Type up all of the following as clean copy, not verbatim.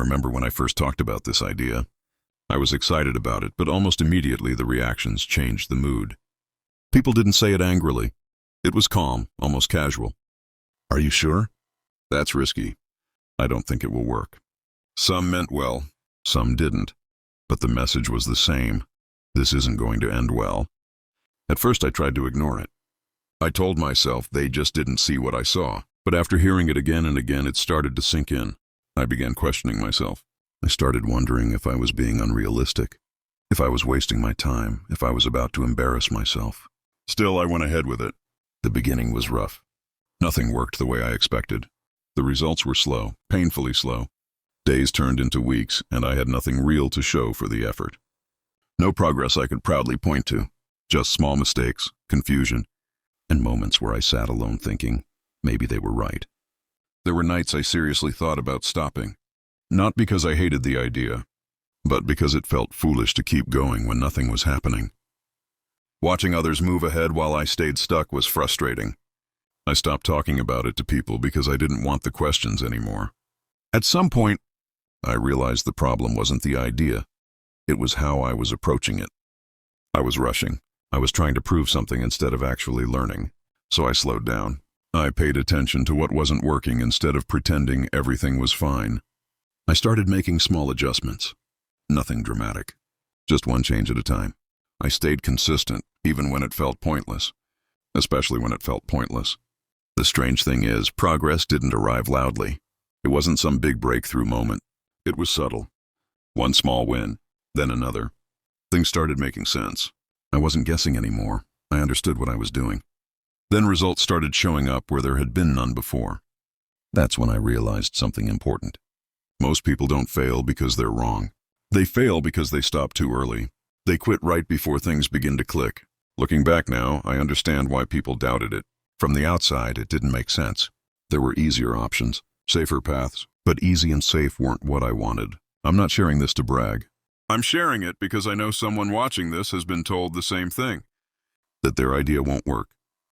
remember when I first talked about this idea. I was excited about it, but almost immediately the reactions changed the mood. People didn't say it angrily. It was calm, almost casual. "Are you sure?" "That's risky. I don't think it will work." Some meant well, some didn't. But the message was the same. This isn't going to end well. At first I tried to ignore it. I told myself they just didn't see what I saw. But after hearing it again and again, it started to sink in. I began questioning myself. I started wondering if I was being unrealistic, if I was wasting my time, if I was about to embarrass myself. Still, I went ahead with it. The beginning was rough. Nothing worked the way I expected. The results were slow, painfully slow. Days turned into weeks, and I had nothing real to show for the effort. No progress I could proudly point to, just small mistakes, confusion, and moments where I sat alone thinking, maybe they were right. There were nights I seriously thought about stopping, not because I hated the idea, but because it felt foolish to keep going when nothing was happening. Watching others move ahead while I stayed stuck was frustrating. I stopped talking about it to people because I didn't want the questions anymore. At some point, I realized the problem wasn't the idea. It was how I was approaching it. I was rushing. I was trying to prove something instead of actually learning. So I slowed down. I paid attention to what wasn't working instead of pretending everything was fine. I started making small adjustments. Nothing dramatic. Just one change at a time. I stayed consistent, even when it felt pointless. Especially when it felt pointless. The strange thing is, progress didn't arrive loudly. It wasn't some big breakthrough moment. It was subtle. One small win, then another. Things started making sense. I wasn't guessing anymore. I understood what I was doing. Then results started showing up where there had been none before. That's when I realized something important. Most people don't fail because they're wrong. They fail because they stop too early. They quit right before things begin to click. Looking back now, I understand why people doubted it. From the outside, it didn't make sense. There were easier options, safer paths, but easy and safe weren't what I wanted. I'm not sharing this to brag. I'm sharing it because I know someone watching this has been told the same thing. That their idea won't work.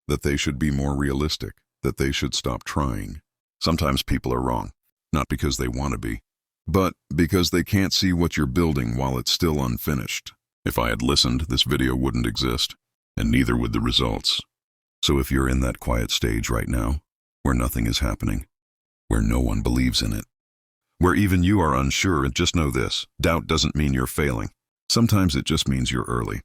That they should be more realistic. That they should stop trying. Sometimes people are wrong, not because they want to be, but because they can't see what you're building while it's still unfinished. If I had listened, this video wouldn't exist, and neither would the results. So if you're in that quiet stage right now, where nothing is happening, where no one believes in it, where even you are unsure, just know this: doubt doesn't mean you're failing. Sometimes it just means you're early.